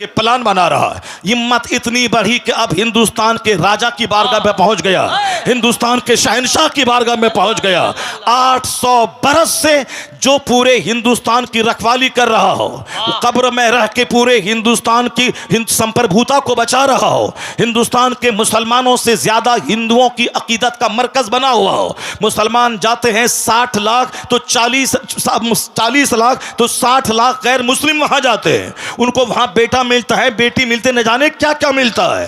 के प्लान बना रहा है। हिम्मत इतनी बढ़ी कि अब हिंदुस्तान के राजा की बारगाह में पहुंच गया, हिंदुस्तान के शहंशाह की बारगाह में पहुंच गया। 800 बरस से जो पूरे हिंदुस्तान की रखवाली कर रहा हो, कब्र में रह के पूरे हिंदुस्तान की संप्रभुता को बचा रहा हो, हिंदुस्तान के मुसलमानों से ज्यादा हिंदुओं की अकीदत का मरकज बना हुआ हो। मुसलमान जाते हैं 60 लाख तो 40 लाख तो 60 लाख गैर मुस्लिम वहां जाते हैं, उनको वहां बेटा मिलता है, बेटी मिलते, न जाने क्या क्या मिलता है।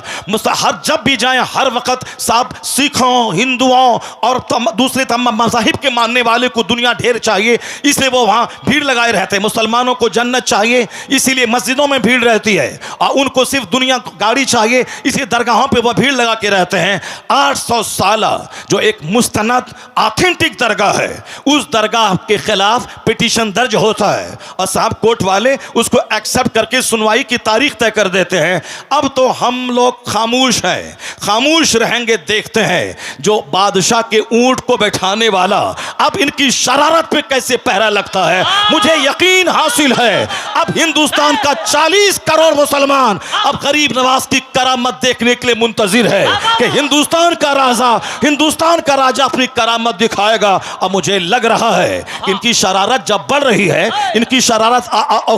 हर जब भी जाएं हर वक्त साहब सिखों, हिंदुओं और दूसरे तमाम मज़ाहिब के मानने वाले को दुनिया ढेर चाहिए, इसलिए वो वहाँ भीड़ लगाए रहते हैं। मुसलमानों को जन्नत चाहिए, इसीलिए मस्जिदों में भीड़ रहती है, और उनको सिर्फ दुनिया गाड़ी चाहिए, इसलिए दरगाहों पे वो भीड़ लगा के रहते हैं। 800 साल जो एक मुस्तनद ऑथेंटिक दरगाह है, उस दरगाह के खिलाफ पिटीशन दर्ज होता है और साहब कोर्ट वाले उसको एक्सेप्ट करके सुनवाई की तारीख तय कर देते हैं। अब तो हम लोग खामोश हैं, खामोश रहेंगे, देखते हैं जो बादशाह के ऊंट को बैठाने वाला अब इनकी शरारत पे कैसे पहरा लगता है। मुझे यकीन हासिल है अब हिंदुस्तान का 40 करोड़ मुसलमान अब गरीब नवाज की करामत देखने के लिए मुंतजिर है कि हिंदुस्तान का राजा अपनी करामत दिखाएगा। और मुझे लग रहा है कि इनकी शरारत जब बढ़ रही है, इनकी शरारत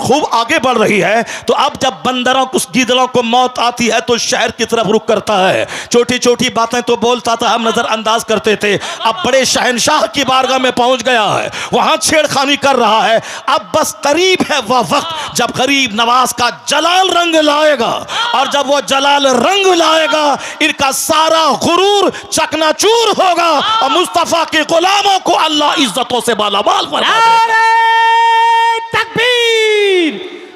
खूब आगे बढ़ रही है, तो अब जब बंदरों को, गीदड़ों को मौत आती है तो शहर की तरफ रुख करता है। छोटी छोटी बातें तो बोलता था, हम नजरअंदाज करते थे, अब बड़े शहंशाह की बारगाह में पहुंच गया है, वहां छेड़खानी कर रहा है। अब बस करीब है वह वक्त जब गरीब नवाज का जलाल रंग लाएगा, और जब वो जलाल रंग लाएगा इनका सारा गुरूर चकनाचूर होगा और मुस्तफा के गुलामों को अल्लाह इज्जतों से मालामाल फरमा देगा। तकबीर,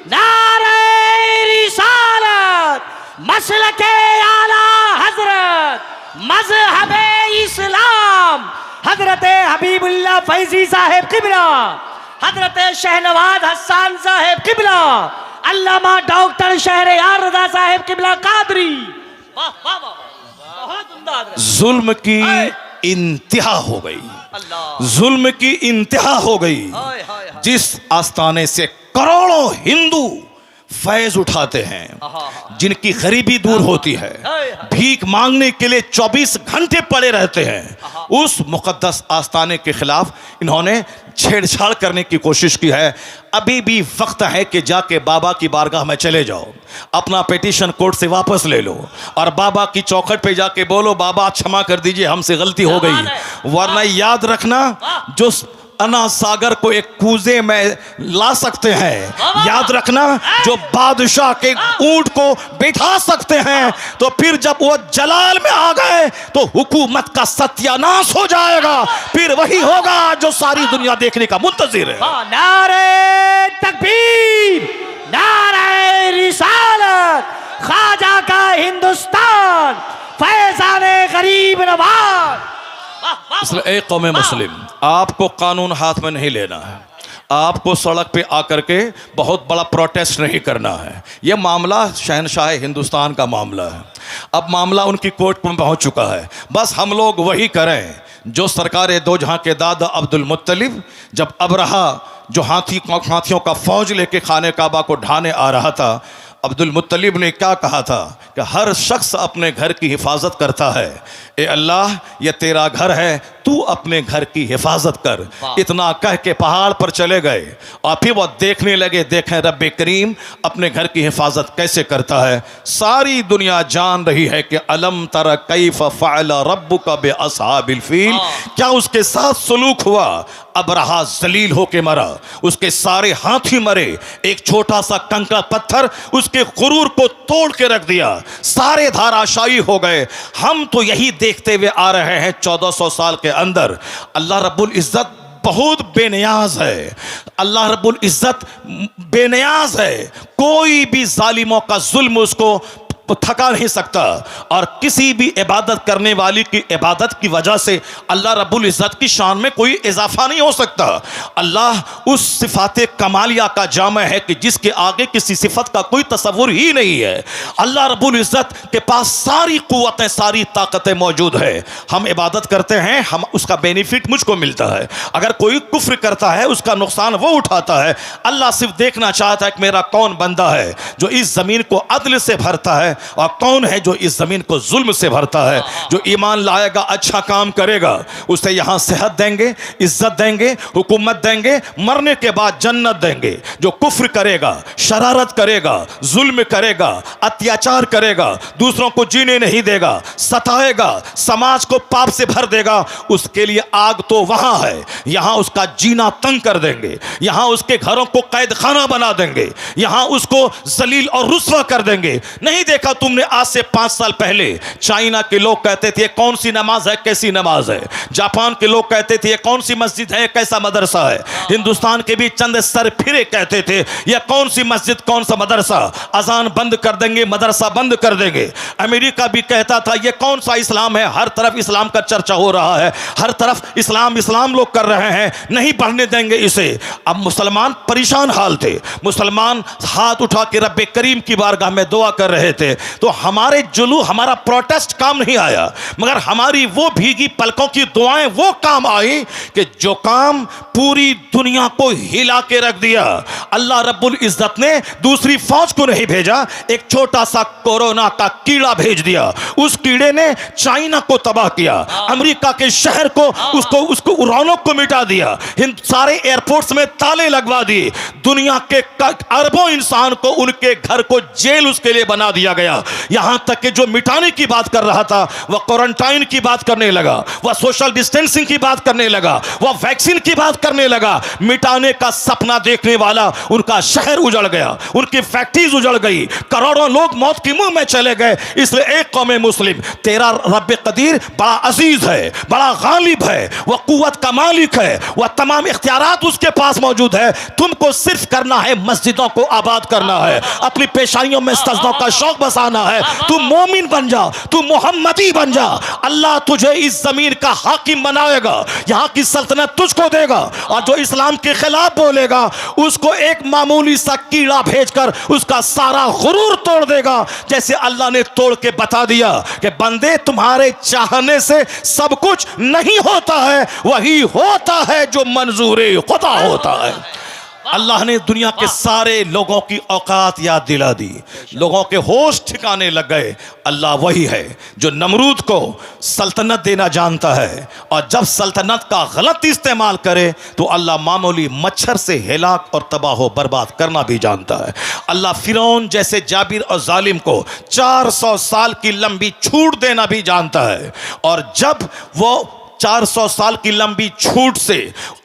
नारे रिसालत, मसलके आला हजरत, मजहबे इस्लाम, हजरत हबीबुल्लाह फैजी साहेब किबला, हजरत शहनवाज हसन साहेब किबला, अल्लामा डॉक्टर शहरयार रजा साहेब किबला कादरी। वाह वाह वाह, बहुत उम्दा। जुल्म की इंतहा हो गई, जुल्म की इंतहा हो गई। जिस आस्थाने से करोड़ों हिंदू फैज उठाते हैं, जिनकी गरीबी दूर होती है, भीख मांगने के लिए 24 घंटे पड़े रहते हैं, उस मुकद्दस आस्थाने के खिलाफ इन्होंने छेड़छाड़ करने की कोशिश की है। अभी भी वक्त है कि जाके बाबा की बारगाह में चले जाओ, अपना पिटीशन कोर्ट से वापस ले लो और बाबा की चौखट पे जाके बोलो, बाबा क्षमा कर दीजिए, हमसे गलती हो गई। वरना याद रखना, जो अना सागर को एक कूजे में ला सकते हैं, याद रखना, जो बादशाह के ऊंट को बैठा सकते हैं, तो फिर जब वो जलाल में आ गए तो हुकूमत का सत्यानाश हो जाएगा। फिर वही होगा जो सारी दुनिया देखने का मुंतजिर है। नारे तकबीर, नारे रिसालत, ख्वाजा का हिंदुस्तान, फैजाने गरीब नवाज। इसलिए एक कौम मुस्लिम, आपको कानून हाथ में नहीं लेना है, आपको सड़क पे आकर के बहुत बड़ा प्रोटेस्ट नहीं करना है। यह मामला शहनशाह हिंदुस्तान का मामला है, अब मामला उनकी कोर्ट में पहुंच चुका है। बस हम लोग वही करें जो सरकार दो जहां के दादा अब्दुल मुत्तलिब, जब अबरहा जो हाथियों का फौज लेके खाने काबा को ढाने आ रहा था, अब्दुल मुत्तलिब ने क्या कहा था कि हर शख्स अपने घर की हिफाजत करता है, ए अल्लाह ये तेरा घर है, तू अपने घर की हिफाजत कर। इतना कह के पहाड़ पर चले गए और फिर वो देखने लगे, देखें रब्बे करीम अपने घर की हिफाजत कैसे करता है। सारी दुनिया जान रही है कि अलम तरा कैफ फ़अल रब्बुका बिअस्हाबिल फील, क्या उसके साथ सलूक हुआ। अबरहा जलील होके मरा, उसके सारे हाथी मरे, एक छोटा सा कंकड़ पत्थर उसके गुरूर को तोड़ के रख दिया, सारे धाराशायी हो गए। हम तो यही देखते हुए आ रहे हैं 1400 साल के अंदर। अल्लाह रब्बुल इज़्ज़त बहुत बेनियाज है, अल्लाह रब्बुल इज़्ज़त बेनियाज है, कोई भी जालिमों का जुल्म उसको थका नहीं सकता, और किसी भी इबादत करने वाली की इबादत की वजह से अल्लाह रब्बुल इज़्ज़त की शान में कोई इजाफा नहीं हो सकता। अल्लाह उस सिफात कमालिया का जामा है कि जिसके आगे किसी सिफत का कोई तसव्वुर ही नहीं है। अल्लाह रब्बुल इज़्ज़त के पास सारी कुव्वतें, सारी ताकतें मौजूद है। हम इबादत करते हैं, हम उसका बेनिफिट मुझको मिलता है। अगर कोई कुफ्र करता है उसका नुकसान वो उठाता है। अल्लाह सिर्फ देखना चाहता है कि मेरा कौन बंदा है जो इस ज़मीन को अदल से भरता है, और कौन है जो इस ज़मीन को जुल्म से भरता है। जो ईमान लाएगा, अच्छा काम करेगा, उसे यहाँ सेहत देंगे, इज्जत देंगे, हुकूमत देंगे, मरने के बाद जन्नत देंगे। जो कुफ्र करेगा, शरारत करेगा, जुल्म करेगा, अत्याचार करेगा, दूसरों को जीने नहीं देगा, सताएगा, समाज को पाप से भर देगा, उसके लिए आग तो वहाँ है, यहाँ उसका जीना तंग कर देंगे, यहाँ उसके घरों को कैद खाना बना देंगे, यहाँ उसको जलील और रुस्वा कर देंगे। नहीं देखा तुमने आज से 5 साल पहले चाइना के लोग कहते थे कौन सी नमाज है, कैसी नमाज है। जापान के लोग कहते थे कौन सी मस्जिद है, कैसा मदरसा है। हिंदुस्तान के भी चंद सर फिरे कहते थे यह कौन सी मस्जिद, कौन सा मदरसा, अजान बंद कर देंगे, मदरसा बंद कर देंगे। अमेरिका भी कहता था यह कौन सा इस्लाम है, हर तरफ इस्लाम का चर्चा हो रहा है, हर तरफ इस्लाम इस्लाम लोग कर रहे हैं, नहीं पढ़ने देंगे इसे। अब मुसलमान परेशान हाल थे, मुसलमान हाथ उठा के रब्बे करीम की बारगाह में दुआ कर रहे थे। तो हमारे जुलू, हमारा प्रोटेस्ट काम नहीं आया, मगर हमारी वो भीगी पलकों की दुआएं वो काम आई कि जो काम पूरी दुनिया को हिला के रख दिया। अल्लाह रब्बुल इज़्ज़त ने दूसरी फौज को नहीं भेजा, एक छोटा सा कोरोना का कीड़ा भेज दिया। उस कीड़े ने चाइना को तबाह किया, अमेरिका के शहर को, उसको रौनक को मिटा दिया, सारे एयरपोर्ट्स में ताले लगवा दिए, दुनिया के अरबों इंसान को उनके घर को जेल उसके लिए बना दिया गया। यहां तक कि जो मिटाने की बात कर रहा था वह क्वारंटाइन की बात करने लगा, वह सोशल डिस्टेंसिंग की बात करने लगा, वह वैक्सीन की बात करने लगा। मिटाने का सपना देखने वाला उनका शहर उजड़ गया, उनकी फैक्ट्रीज उजड़ गई, करोड़ों लोग मौत की मुंह में चले गए। इसलिए एक कौम मुस्लिम, तेरा रब कदीर बड़ा अजीज है, बड़ा गालिब है, वह कुव्वत का मालिक है, वह तमाम इख्तियारात उसके पास मौजूद है। तुमको सिर्फ करना है मस्जिदों को आबाद करना है, अपनी पेशानियों में सजदों का शौक बसाना है। तू मोमिन बन जा, तू मोहम्मदी बन जा, अल्लाह तुझे इस जमीन का हाकिम बनाएगा, यहाँ की सल्तनत तुझको देगा। और जो इस्लाम के खिलाफ बोलेगा उसको एक मामूली सा कीड़ा भेजकर उसका सारा गुरूर तोड़ देगा। जैसे अल्लाह ने तोड़ के बता दिया कि बंदे तुम्हारे चाहने से सब कुछ नहीं होता है, वही होता है जो मंजूरे खुदा होता है। अल्लाह ने दुनिया के सारे लोगों की औकात याद दिला दी, लोगों के होश ठिकाने लग गए। अल्लाह वही है जो नमरूद को सल्तनत देना जानता है, और जब सल्तनत का गलत इस्तेमाल करे तो अल्लाह मामूली मच्छर से हिलाक और तबाह बर्बाद करना भी जानता है। अल्लाह फिरौन जैसे जाबिर और जालिम को 400 साल की लंबी छूट देना भी जानता है, और जब वो 400 साल की लंबी छूट से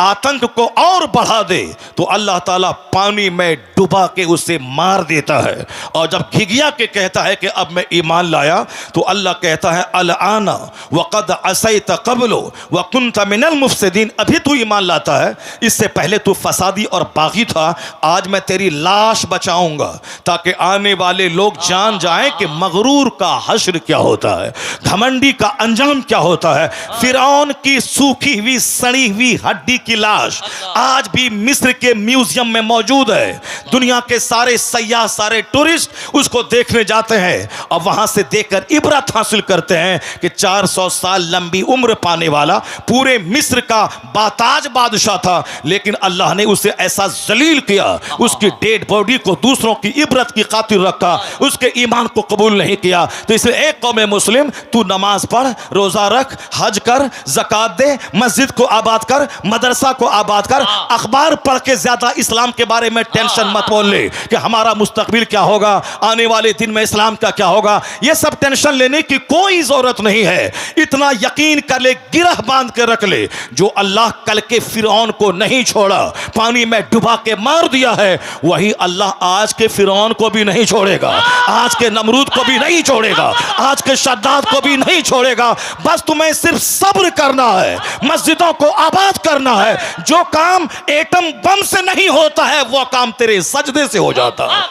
आतंक को और बढ़ा दे तो अल्लाह ताला पानी में डुबा के उसे मार देता है। और जब घिघिया के कहता है कि अब मैं ईमान लाया, तो अल्लाह कहता है अल आना वक़द असैत क़ब्लु व कुन्त मिनल मुफ़्सिदीन, अभी तू ईमान लाता है, इससे पहले तू फसादी और बागी था। आज मैं तेरी लाश बचाऊंगा ताकि आने वाले लोग जान जाएं कि मगरूर का हश्र क्या होता है, घमंडी का अंजाम क्या होता है। फिरौन की सूखी हुई सड़ी हुई हड्डी की लाश आज भी मिस्र के म्यूजियम में मौजूद है। दुनिया के सारे सयाह, सारे टूरिस्ट उसको देखने जाते हैं और वहां से देखकर इबरत हासिल करते हैं कि 400 साल लंबी उम्र पाने वाला पूरे मिस्र का बाताज बादशाह था, लेकिन अल्लाह ने उसे ऐसा जलील किया, उसकी डेड बॉडी को दूसरों की इबरत की खातिर रखा, उसके ईमान को कबूल नहीं किया। तो इसलिए एक कौम मुस्लिम, तू नमाज पढ़, रोजा रख, हज कर, ज़कात दे, मस्जिद को आबाद कर, मदरसा को आबाद कर। अखबार पढ़ के ज्यादा इस्लाम के बारे में टेंशन मत मोल ले कि हमारा मुस्तकबिल क्या होगा, आने वाले दिन में इस्लाम का क्या होगा। यह सब टेंशन लेने की कोई जरूरत नहीं है। इतना यकीन कर ले, गिरह बांध के रख ले, जो अल्लाह कल के फिरौन को नहीं छोड़ा, पानी में डुबा के मार दिया है, वही अल्लाह आज के फिरौन को भी नहीं छोड़ेगा, आज के नमरूद को भी नहीं छोड़ेगा, आज के शद्दाद को भी नहीं छोड़ेगा। बस तुम्हें सिर्फ सब्र करना है, मस्जिदों को आबाद करना है। जो काम एटम बम से नहीं होता है वो काम तेरे सजदे से हो जाता है।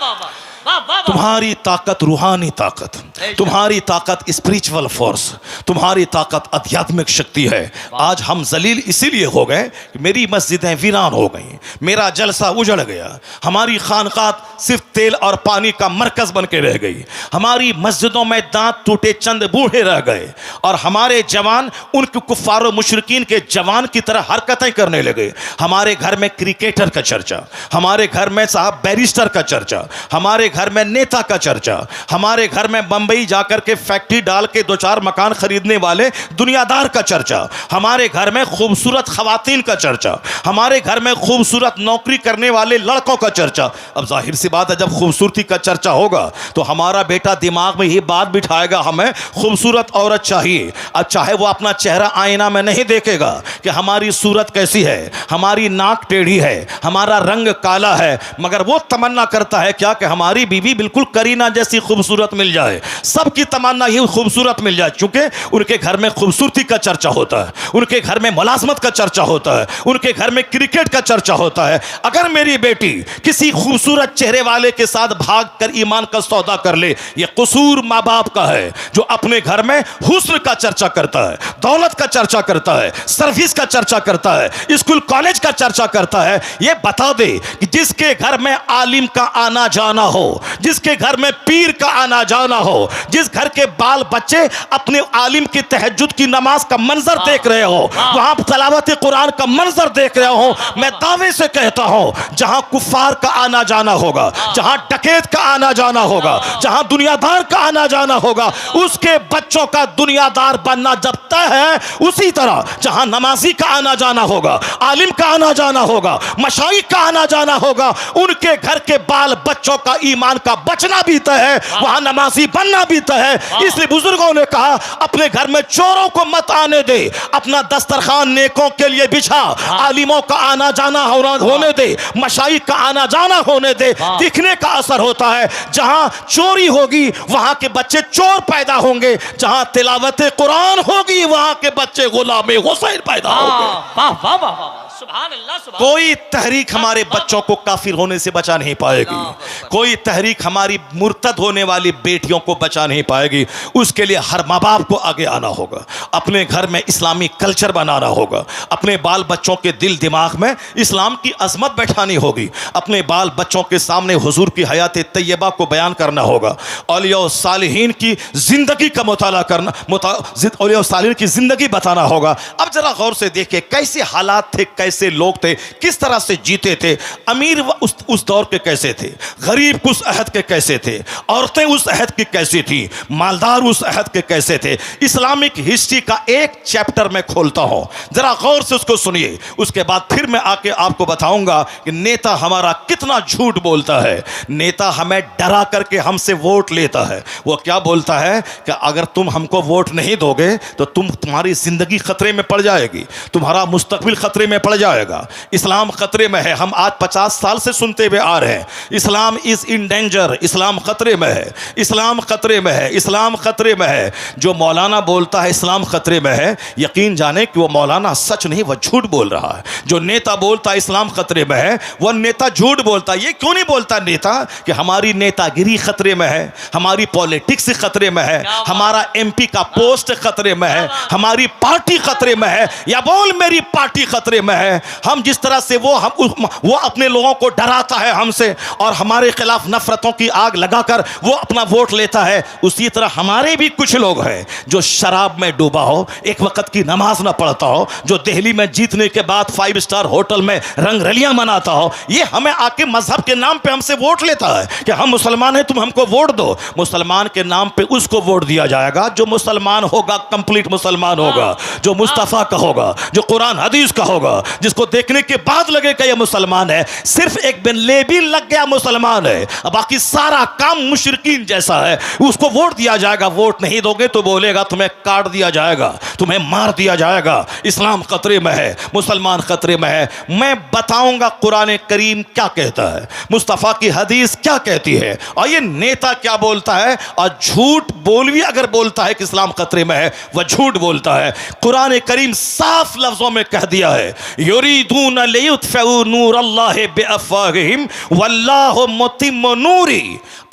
वाह, वाह। तुम्हारी ताकत रूहानी ताकत, तुम्हारी ताकत स्पिरिचुअल फोर्स, तुम्हारी ताकत आध्यात्मिक शक्ति है। आज हम जलील इसीलिए हो गए कि मेरी मस्जिदें वीरान हो गई, मेरा जलसा उजड़ गया, हमारी खानकाह सिर्फ तेल और पानी का मरकज बन के रह गई, हमारी मस्जिदों में दांत टूटे चंद बूढ़े रह गए, और हमारे जवान उनके कुफ्फार मुशरिकीन के जवान की तरह हरकतें करने लगे। हमारे घर में क्रिकेटर का चर्चा, हमारे घर में साहब बैरिस्टर का चर्चा, हमारे घर में नेता का चर्चा, हमारे घर में बंबई जाकर के फैक्ट्री डाल के 2-4 मकान खरीदने वाले दुनियादार का चर्चा, हमारे घर में खूबसूरत खवातीन का चर्चा, हमारे घर में खूबसूरत नौकरी करने वाले लड़कों का चर्चा। अब जाहिर सी बात है, जब खूबसूरती का चर्चा होगा तो हमारा बेटा दिमाग में ये बात बिठाएगा हमें खूबसूरत औरत चाहिए। अब चाहे वो अपना चेहरा आईना में नहीं देखेगा कि हमारी सूरत कैसी है, हमारी नाक टेढ़ी है, हमारा रंग काला है, मगर वो तमन्ना करता है क्या कि हमारी बीवी बिल्कुल करीना जैसी खूबसूरत मिल जाए। सबकी तमन्ना ये खूबसूरत मिल जाए, क्योंकि उनके घर में खूबसूरती का चर्चा होता है, उनके घर में मुलाजमत का चर्चा होता है, उनके घर में क्रिकेट का चर्चा होता है। अगर मेरी बेटी किसी खूबसूरत चेहरे वाले के साथ भाग कर ईमान का सौदा कर ले, यह कसूर माँ बाप का है जो अपने घर में हुस्न का चर्चा करता है, दौलत का चर्चा करता है, सर्विस का चर्चा करता है, स्कूल कॉलेज का चर्चा करता है। यह बता दे कि जिसके घर में आलिम का आना जाना हो, जिसके घर में पीर का आना जाना हो, जिस घर के बाल बच्चे अपने आलिम की तहज्जुद की नमाज का मंजर देख रहे हो, वहां तलावत कुरान का मंजर देख रहे हो, मैं दावे से कहता हूं जहां कुफ्फार का आना जाना होगा, जहां डकैत का आना जाना होगा, जहां दुनियादार का आना जाना होगा, उसके बच्चों का दुनियादार बनना जब तय है, उसी तरह जहां नमाजी का आना जाना होगा, आलिम का आना जाना होगा, मशाइख का आना जाना होगा, उनके घर के बाल बच्चों का ईमान का बचना भी तय है, वहां नमाजी बनना भी तय है। इसलिए बुजुर्गों ने कहा अपने घर में चोरों को मत आने दे, अपना दस्तरखान नेकों के लिए बिछा, आलिमों का आना जाना होने दे, मशाइख का आना जाना होने दे। दिखने का असर होता है, जहां चोरी होगी वहां के बच्चे चोर पैदा होंगे, जहां तिलावत कुरान होगी वहां के बच्चे गुलामे हुसैन पैदा होंगे। वाह वाह वाह वाह, सुभान अल्लाह, सुभान कोई तहरीक हमारे बच्चों को काफिर होने से बचा नहीं पाएगी, कोई तहरीक हमारी मुर्तद होने वाली बेटियों को बचा नहीं पाएगी। उसके लिए हर माँ बाप को आगे आना होगा, अपने घर में इस्लामी कल्चर बनाना होगा, अपने बाल बच्चों के दिल दिमाग में इस्लाम की अजमत बैठानी होगी, अपने बाल बच्चों के सामने हुजूर की हयात तैयबा को बयान करना होगा, औलिया और सालिहीन की जिंदगी का मुताला करना, औलिया और सालिहीन की जिंदगी बताना होगा। अब जरा गौर से देखिए कैसे हालात थे, कैसे लोग थे, किस तरह से जीते थे। अमीर उस दौर के कैसे थे, गरीब उस अहद के कैसे थे, औरतें उस अहद की कैसी थी, मालदार उस अहद के कैसे थे। इस्लामिक हिस्ट्री का एक चैप्टर मैं खोलता हूं, जरा गौर से उसको सुनिए, उसके बाद फिर मैं आके आपको बताऊंगा कि नेता हमारा कितना झूठ बोलता है। नेता हमें डरा करके हमसे वोट लेता है। वो क्या बोलता है कि अगर तुम हमको वोट नहीं दोगे तो तुम्हारी जिंदगी खतरे में पड़ जाएगी, तुम्हारा मुस्तकबिल खतरे में पड़ जाएगा, इस्लाम खतरे में है। हम आज 50 साल से सुनते हुए आ रहे हैं इस्लाम इज इन डेंजर, इस्लाम खतरे में है, इस्लाम खतरे में है, इस्लाम खतरे में है। जो मौलाना बोलता है इस्लाम खतरे में है, यकीन जाने कि वो मौलाना सच नहीं, वह झूठ बोल रहा है। जो नेता बोलता है इस्लाम खतरे में है, वह नेता झूठ बोलता है। ये क्यों नहीं बोलता नेता कि हमारी नेतागिरी खतरे में है, हमारी पॉलिटिक्स खतरे में है, हमारा एमपी का पोस्ट खतरे में है, हमारी पार्टी खतरे में है, या बोल मेरी पार्टी खतरे में है। हम जिस तरह से वो अपने लोगों को डराता है हमसे और हमारे खिलाफ नफरतों की आग लगाकर वो अपना वोट लेता है, उसी तरह हमारे भी कुछ लोग हैं जो शराब में डूबा हो, एक वक्त की नमाज ना पढ़ता हो, जो दिल्ली में जीतने के बाद 5 स्टार होटल में रंगरलियां मनाता हो, ये हमें आके मजहब के नाम पे हमसे वोट लेता है कि हम मुसलमान हैं, तुम हमको वोट दो। मुसलमान के नाम पे उसको वोट दिया जाएगा जो मुसलमान होगा, कंप्लीट मुसलमान होगा, जो मुस्तफ़ा का होगा, जो कुरान हदीस का होगा, जिसको देखने के बाद लगेगा ये मुसलमान है। सिर्फ एक बिन लेबिन लग गया मुसलमान है, बाकी सारा काम मुशरिकीन जैसा है, उसको वोट दिया जाएगा। वोट नहीं दोगे तो बोलेगा तुम्हें काट दिया जाएगा, तुम्हें मार दिया जाएगा। इस्लाम खतरे में है, मुसलमान खतरे में है। मैं बताऊंगा कुरान करीम क्या कहता है, मुस्तफ़ा की हदीस क्या कहती है, और ये नेता क्या बोलता है। और झूठ बोल भी अगर बोलता है कि इस्लाम खतरे में है, वह झूठ बोलता है। कुरान करीम साफ लफ्जों में कह दिया है, युरीदून लियुत्फिउ नूरल्लाहि बिअफ़वाहिहिम वल्लाहु मुतिम्मु नूरी।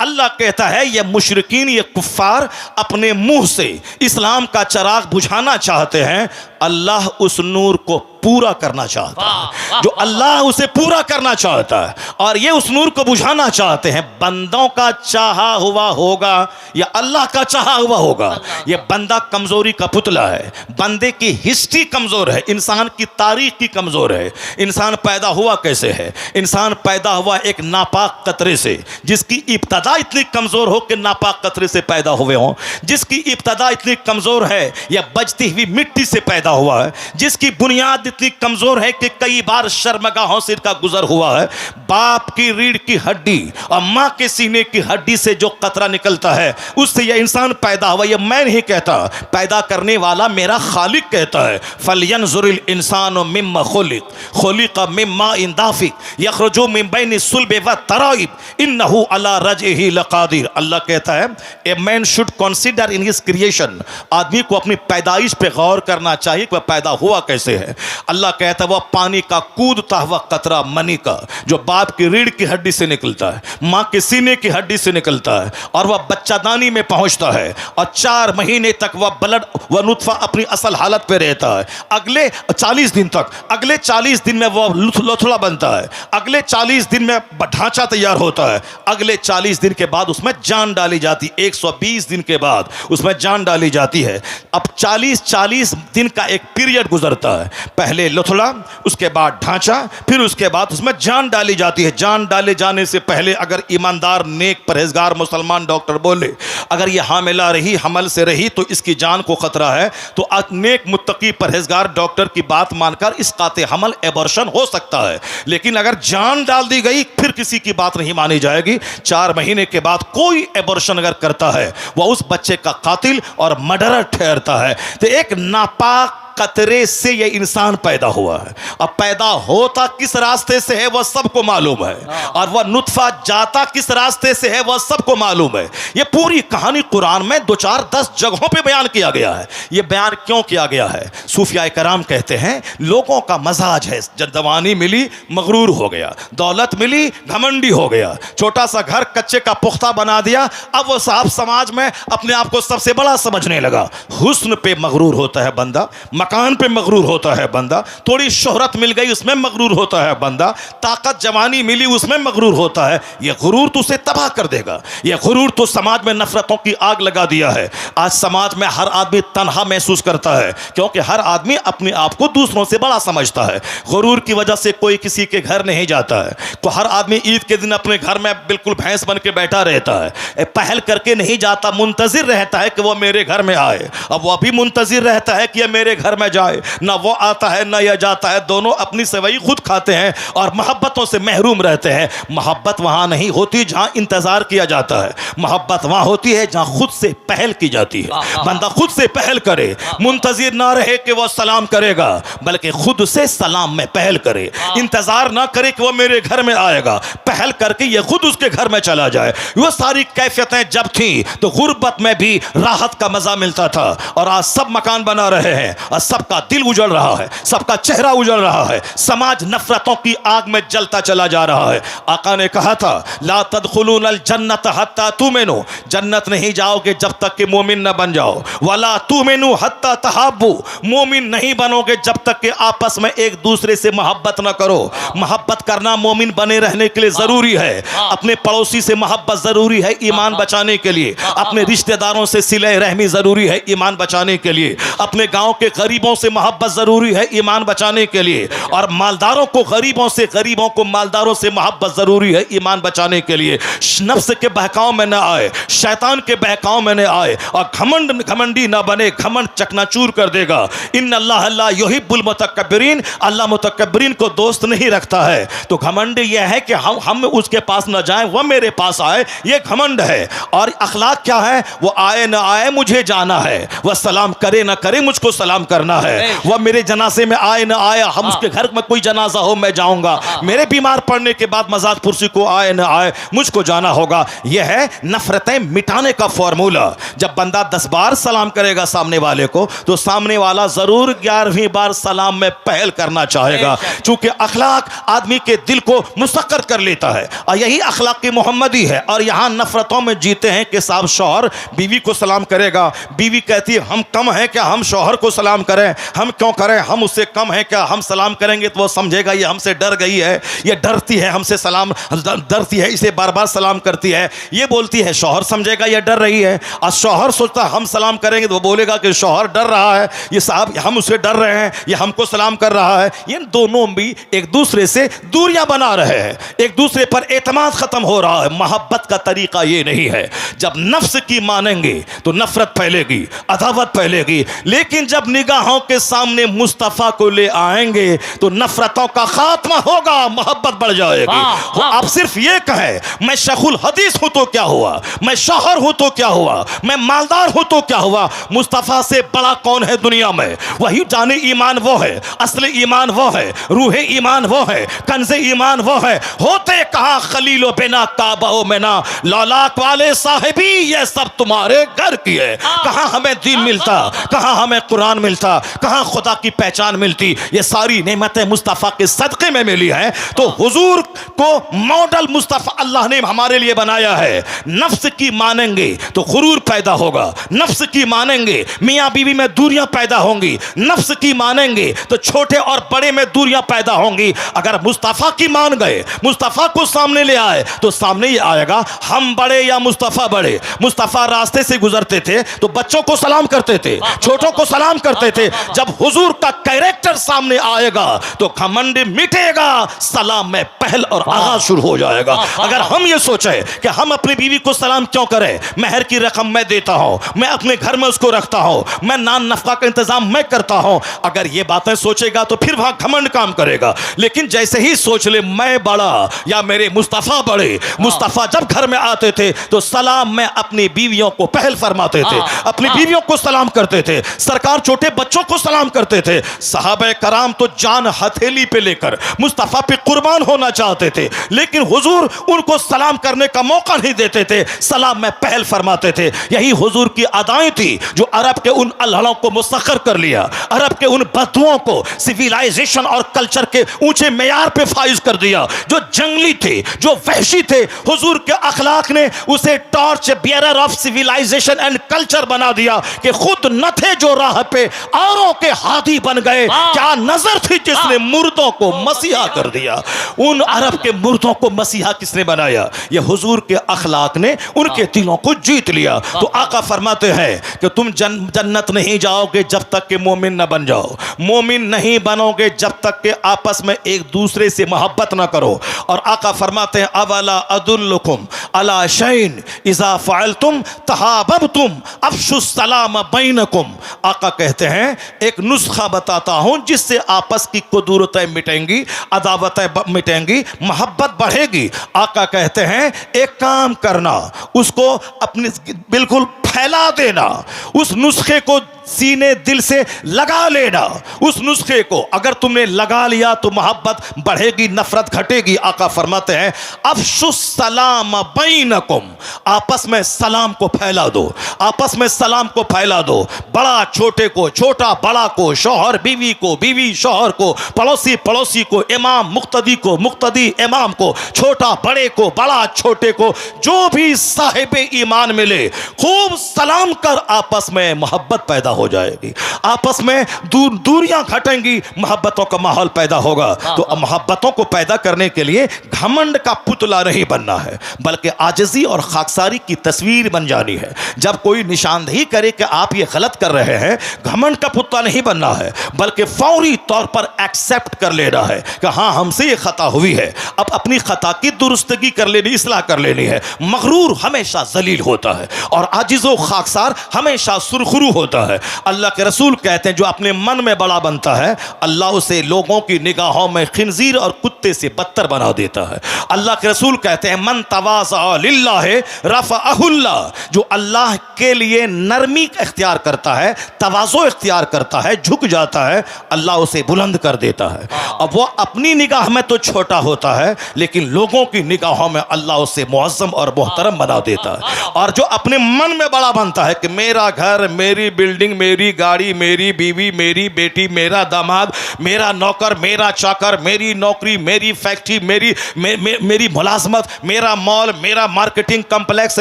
अल्लाह कहता है ये मुशरिकीन, ये कुफ्फार अपने मुंह से इस्लाम का चिराग बुझाना चाहते हैं, अल्लाह उस नूर को पूरा करना चाहता है। जो अल्लाह उसे पूरा करना चाहता है और ये उस नूर को बुझाना चाहते हैं। बंदों का चाहा हुआ होगा या अल्लाह का चाहा हुआ होगा, ये बंदा कमजोरी का पुतला है। बंदे की हिस्ट्री कमजोर है, इंसान की तारीख की कमजोर है। इंसान पैदा हुआ कैसे है? इंसान पैदा हुआ एक नापाक कतरे से, जिसकी इब्तदा इतनी कमजोर हो कि नापाक कतरे से पैदा हुए हों, जिसकी इब्तदा इतनी कमजोर है या बजती हुई मिट्टी से पैदा हुआ है, जिसकी बुनियाद इतनी कमजोर है कि कई बार शर्मगाहों से इसका गुजर हुआ है। बाप की रीढ़ की हड्डी और मां के सीने की हड्डी से जो कतरा निकलता है उससे यह इंसान पैदा हुआ। यह मैं नहीं कहता, पैदा करने वाला मेरा खालिक कहता है। फलयंजुरिल इंसानु मिम्मा खुलिक मिम्मा इन दाफिक यखरुजु मिन बैनि सुल्बि व तराइब इन्नहु अला रजइही लकादिर। अल्लाह कहता है a man should consider in his creation. आदमी को अपनी पैदाइश पे गौर करना चाहिए कि वह पैदा हुआ कैसे है। अल्लाह कहता है वह पानी का कूदता हुआ कतरा मनी का जो बाप की रीढ़ की हड्डी से निकलता है, मां के सीने की हड्डी से निकलता है और वह बच्चादानी में पहुंचता है और 4 महीने तक वह ब्लड वह नुत्फा अपनी असल हालत पे रहता है। अगले 40 दिन तक, अगले 40 दिन में वह लोथड़ा बनता है, अगले 40 दिन में ढांचा तैयार होता है, अगले 40 दिन के बाद उसमें जान डाली जाती, 120 दिन के बाद उसमें जान डाली जाती है। अब 40 दिन का एक पीरियड गुजरता है, पहले लुथड़ा, उसके बाद ढांचा, फिर उसके बाद उसमें जान डाली जाती है। जान डाले जाने से पहले अगर ईमानदार नेक परहेजगार मुसलमान डॉक्टर बोले अगर ये हामिला रही, हमल से रही तो इसकी जान को खतरा है, तो नेक मुत्तकी परहेजगार डॉक्टर की बात मानकर इस काते हमल एबॉर्शन हो सकता है। लेकिन अगर जान डाल दी गई फिर किसी की बात नहीं मानी जाएगी। 4 महीने के बाद कोई एबॉर्शन अगर करता है वह उस बच्चे का कातिल और मर्डरर ठहरता है। तो एक नापाक कतरे से यह इंसान पैदा हुआ है। अब पैदा होता किस रास्ते से है वह सबको मालूम है, और वह नुत्फा जाता किस रास्ते से है वह सबको मालूम है। यह पूरी कहानी कुरान में 2-4-10 जगहों पे बयान किया गया है। यह बयान क्यों किया गया है? सूफिया कराम कहते हैं लोगों का मजाज है, जब जवानी मिली मगरूर हो गया, दौलत मिली घमंडी हो गया, छोटा सा घर कच्चे का पुख्ता बना दिया, अब वह साहब समाज में अपने आप को सबसे बड़ा समझने लगा। हुस्न पे मगरूर होता है बंदा, मकान पे मगरूर होता है बंदा, थोड़ी शोहरत मिल गई उसमें मगरूर होता है बंदा, ताकत जवानी मिली उसमें मगरूर होता है। यह गुरूर तो उसे तबाह कर देगा। यह गुरूर तो समाज में नफरतों की आग लगा दिया है। आज समाज में हर आदमी तन्हा महसूस करता है क्योंकि हर आदमी अपने आप को दूसरों से बड़ा समझता है। गुरूर की वजह से कोई किसी के घर नहीं जाता है। तो हर आदमी ईद के दिन अपने घर में बिल्कुल भैंस बन के बैठा रहता है, पहल करके नहीं जाता, मुंतजिर रहता है कि वह मेरे घर में आए। अब वह भी मुंतजिर रहता है कि यह मेरे घर में जाए, ना वो आता है ना यह जाता है, दोनों अपनी सेवई खुद खाते हैं और मोहब्बतों से महरूम रहते हैं। मोहब्बत वहां नहीं होती जहां इंतजार किया जाता है, मोहब्बत वहां होती है जहां खुद से पहल की जाती है। बंदा खुद से पहल करे, मुंतजिर ना रहे कि वह सलाम करेगा, बल्कि खुद से सलाम में पहल करे, इंतजार ना करे कि वह मेरे घर में आएगा, पहल करके यह खुद उसके घर में चला जाए। वह सारी कैफियतें जब थी तो गुर्बत में भी राहत का मजा मिलता था, और आज सब मकान बना रहे हैं और सबका दिल उजड़ रहा है, सबका चेहरा उजड़ रहा है, समाज नफरतों की आग में जलता चला जा रहा है। आका ने कहा था ला तदखुलूनल जन्नत हत्ता तुमिनु, जन्नत नहीं जाओगे जब तक कि मोमिन न बन जाओ, वला तुमिनु हत्ता तहाब्बू, मोमिन नहीं बनोगे जब तक कि आपस में एक दूसरे से मोहब्बत न करो। मोहब्बत करना मोमिन बने रहने के लिए जरूरी है। अपने पड़ोसी से मोहब्बत जरूरी है ईमान बचाने के लिए, अपने रिश्तेदारों से सिले रहमी जरूरी है ईमान बचाने के लिए, अपने गांव के गरीबों से मोहब्बत जरूरी है ईमान बचाने के लिए, और मालदारों को गरीबों से, गरीबों को मालदारों से मोहब्बत जरूरी है ईमान बचाने के लिए। नफ्स के बहकाव में न आए, शैतान के बहकाव में न आए, और घमंडी न बने, घमंड चकनाचूर कर देगा। इन अल्लाह ला युहिब्बुल मुतकब्बिरीन, अल्लाह मुतकब्बिरीन को दोस्त नहीं रखता है। तो घमंड यह है कि हम उसके पास न जाएं, वह मेरे पास आए, यह घमंड है। और अखलाक क्या है? वो आए न आए मुझे जाना है, वह सलाम करे न करे मुझको सलाम करना करना है। वह मेरे जनाजे में आए ना आए, हम उसके घर में कोई जनाजा हो मैं जाऊंगा, मेरे बीमार पड़ने के बाद मज़ार पुरसी को आए ना आए मुझको जाना होगा। यह है नफरतें मिटाने का फॉर्मूला। जब बंदा 10 बार सलाम करेगा सामने वाले को, तो सामने वाला जरूर 11वीं बार सलाम में पहल करना चाहेगा, क्योंकि अखलाक आदमी के दिल को मुस्तकर कर लेता है और यही अखलाक की मोहम्मदी है। और यहाँ नफरतों में जीते हैं कि साहब शौहर बीवी को सलाम करेगा, बीवी कहती है हम कम हैं क्या हम शौहर को सलाम करें, हम क्यों करें, हम उससे कम हैं क्या, हम सलाम करेंगे तो वो समझेगा ये हमसे डर गई है, ये डरती है हमसे सलाम, डरती है इसे बार बार सलाम करती है, ये बोलती है शौहर समझेगा ये डर रही है। और शौहर सोचता हम सलाम करेंगे तो वो बोलेगा कि शौहर डर रहा है, ये साहब हम उससे डर रहे हैं, ये हमको सलाम कर रहा है। ये दोनों भी एक दूसरे से दूरियां बना रहे हैं, एक दूसरे पर एतमाद खत्म हो रहा है। मोहब्बत का तरीका ये नहीं है। जब नफ्स की मानेंगे तो नफरत फैलेगी, अदावत फैलेगी, लेकिन जब निगाहों के सामने मुस्तफ़ा को ले आएंगे तो नफरतों का खात्मा होगा, मोहब्बत बढ़ जाएगी। आप सिर्फ ये कहें मैं शेखुल हदीस हूं तो क्या हुआ, मैं शौहर हूं तो क्या हुआ, मैं मालदार हूं तो क्या हुआ, मुस्तफ़ा से बड़ा कौन है दुनिया में। वही जाने ईमान वो है, असली ईमान वो है, रूह ईमान वो है, कंज़े ईमान वो है। होते कहाँ खलीलो बिना काबा में ना लौलाक वाले साहिबी, ये सब तुम्हारे घर की है। कहाँ हमें दीन मिलता, कहाँ हमें कुरान मिलता, कहाँ खुदा की पहचान मिलती। ये सारी नेमतें मुस्तफ़ा के सदक़े में मिली हैं। तो हुजूर को मॉडल मुस्तफ़ा अल्लाह ने हमारे लिए बनाया है। नफ्स की मानेंगे तो गुरूर पैदा होगा, नफ्स की मानेंगे मियाँ बीवी में दूरियां पैदा होंगी, नफ्स की मानेंगे तो छोटे और बड़े में दूरियां पैदा होंगी। अगर मुस्तफ़ा की मान गए, मुस्तफ़ा को सामने ले आए तो सामने ही आएगा हम बड़े या मुस्तफ़ा बड़े। मुस्तफ़ा रास्ते से गुजरते थे तो बच्चों को सलाम करते थे, छोटों को सलाम करते थे। जब हुजूर का कैरेक्टर सामने आएगा तो घमंड मिटेगा, सलाम में पहल और आगाज शुरू हो जाएगा। अगर हम ये सोचे कि हम अपनी बीवी को सलाम क्यों करें, महर की रकम मैं देता हूं, मैं अपने घर में उसको रखता हूं, मैं नान नफका का इंतजाम मैं करता हूं, अगर ये बातें सोचेगा तो फिर वहां घमंड काम करेगा। लेकिन जैसे ही सोच ले मैं बड़ा या मेरे मुस्तफ़ा बड़े, मुस्तफ़ा जब घर में आते थे तो सलाम में अपनी बीवियों को पहल फरमाते थे, अपनी बीवियों को सलाम करते थे, सरकार छोटे बच्चों को सलाम करते थे। सहाबे कराम तो जान हथेली पे लेकर मुस्तफ़ा पे कुर्बान होना चाहते थे, लेकिन हुजूर उनको सलाम करने का मौका नहीं देते थे, सलाम में पहल फरमाते थे। यही हुजूर की अदाएं थी जो अरब के उन अल्लाहों को मुसख्खर कर लिया, अरब के उन बदुओं को सिविलाइजेशन और कल्चर के ऊंचे मेयार पे फाइज कर दिया। जो जंगली थे, जो वहशी थे, हुजूर के अखलाक ने उसे torch bearer of civilisation and culture बना दिया कि खुद न थे जो राह पे औरों के हादी बन गए। क्या नजर थी जिसने मुर्दों को मसीहा कर दिया। उन अरब के मुर्दों को मसीहा किसने बनाया? ये हुजूर के अखलाक ने उनके दिलों को जीत लिया। तो आका फरमाते हैं कि तुम जन्नत नहीं जाओगे जब तक कि मोमिन न बन जाओ, मोमिन नहीं बनोगे जब तक कि आपस में एक दूसरे से मोहब्बत ना करो। और आका फरमाते हैं अवला अदुल्लुकुम अला शैइन इज़ा फ़अलतुम तहाबबतुम अफ़शुस सलाम बैनकुम। आका कहते हैं एक नुस्खा बताता हूं जिससे आपस की कुदूरतें मिटेंगी, अदावतें मिटेंगी, मोहब्बत बढ़ेगी। आका कहते हैं एक काम करना, उसको अपनी बिल्कुल फैला देना, उस नुस्खे को सीने दिल से लगा लेना। उस नुस्खे को अगर तुमने लगा लिया तो मोहब्बत बढ़ेगी, नफरत घटेगी। आका फरमाते हैं अफ़शुस सलाम बैनकुम, आपस में सलाम को फैला दो, आपस में सलाम को फैला दो। बड़ा छोटे को, छोटा बड़ा को, शौहर बीवी को, बीवी शौहर को, पड़ोसी पड़ोसी को, इमाम मुक्तदी को, मुक्तदी इमाम को, छोटा बड़े को, बड़ा छोटे को, जो भी साहिबे ईमान मिले खूब सलाम कर आपस में मोहब्बत पैदा हो जाएगी, आपस में दूरियां घटेंगी, मोहब्बतों का माहौल पैदा होगा। तो मोहब्बतों को पैदा करने के लिए घमंड का पुतला नहीं बनना है, बल्कि आजिज़ी और खाकसारी की तस्वीर बन जानी है। जब कोई निशानदेही करे कि आप ये गलत कर रहे हैं, घमंड का पुतला नहीं बनना है, बल्कि फौरी तौर पर एक्सेप्ट कर लेना है कि हाँ हमसे ये खता हुई है, अब अपनी खता की दुरुस्तगी कर लेनी, इस्लाह कर लेनी है। मगरूर हमेशा जलील होता है और आजिज़ व खाकसार हमेशा सुरखरू होता है। अल्लाह के रसूल कहते हैं जो अपने मन में बड़ा बनता है अल्लाह उसे लोगों की निगाहों में खिंजीर और कुत्ते से बदतर बना देता है। अल्लाह के रसूल कहते हैं मन तवाज़ा लिल्लाह रफ़अहुल्लाह, जो अल्लाह के लिए नरमी इख्तियार करता है, तवाज़ो इख्तियार करता है, झुक जाता है, अल्लाह उसे बुलंद कर देता है। अब वो अपनी निगाह में तो छोटा होता है लेकिन लोगों की निगाहों में अल्लाह उसे मुअज़्ज़म और मोहतरम बना देता है। और जो अपने मन में बड़ा बनता है कि मेरा घर, मेरी बिल्डिंग, मेरी गाड़ी, मेरी बीवी, मेरी बेटी, मेरा दामाद, मेरा नौकर, मेरा चाकर, मेरी नौकरी, मेरी फैक्ट्री, मेरी मुलाजमत, मेरा मॉल, मेरा मार्केटिंग कम्प्लेक्स,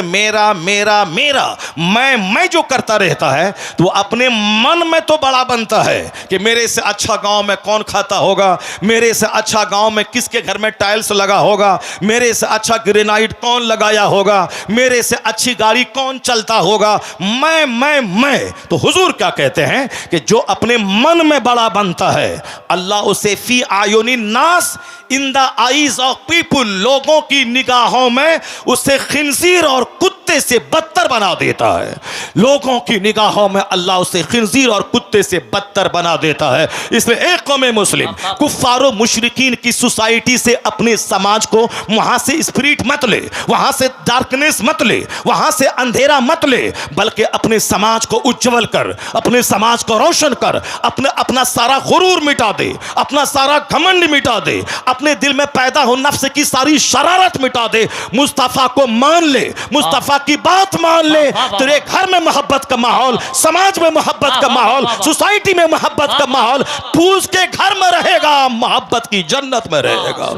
मेरा मेरा मेरा मैं जो करता रहता है तो अपने मन में तो बड़ा बनता है कि मेरे से अच्छा गांव में कौन खाता होगा, मेरे से अच्छा गांव में किसके घर में टाइल्स लगा होगा, मेरे से अच्छा ग्रेनाइट कौन लगाया होगा, मेरे से अच्छी गाड़ी कौन चलता होगा, मैं। तो हुजूर क्या कहते हैं कि जो अपने मन में बड़ा बनता है अल्लाह उसे फी आयुनी नास, in the eyes of people, लोगों की निगाहों में उसे खिंजीर और कुत्ते से बदतर बना देता है। लोगों की निगाहों में अल्लाह उसे खिंजीर और कुत्ते से बदतर बना देता है। इसलिए एक कौम मुस्लिम कुफ्फारो मुशरिकीन की सोसाइटी से अपने समाज को वहां से स्पिरिट मत ले, वहां से डार्कनेस मत ले, वहां से अंधेरा मत ले, बल्कि अपने समाज को उज्जवल कर, अपने समाज को रोशन कर, अपना सारा गुरूर मिटा दे, अपना सारा घमंड मिटा दे, अपने दिल में पैदा हो नफ्स की सारी शरारत मिटा दे, मुस्तफा को मान ले, मुस्तफा की बात मान ले, तेरे घर में मोहब्बत का माहौल, समाज में मोहब्बत का माहौल, सोसाइटी में मोहब्बत का माहौल, तू उसके घर में रहेगा, मोहब्बत की जन्नत में रहेगा।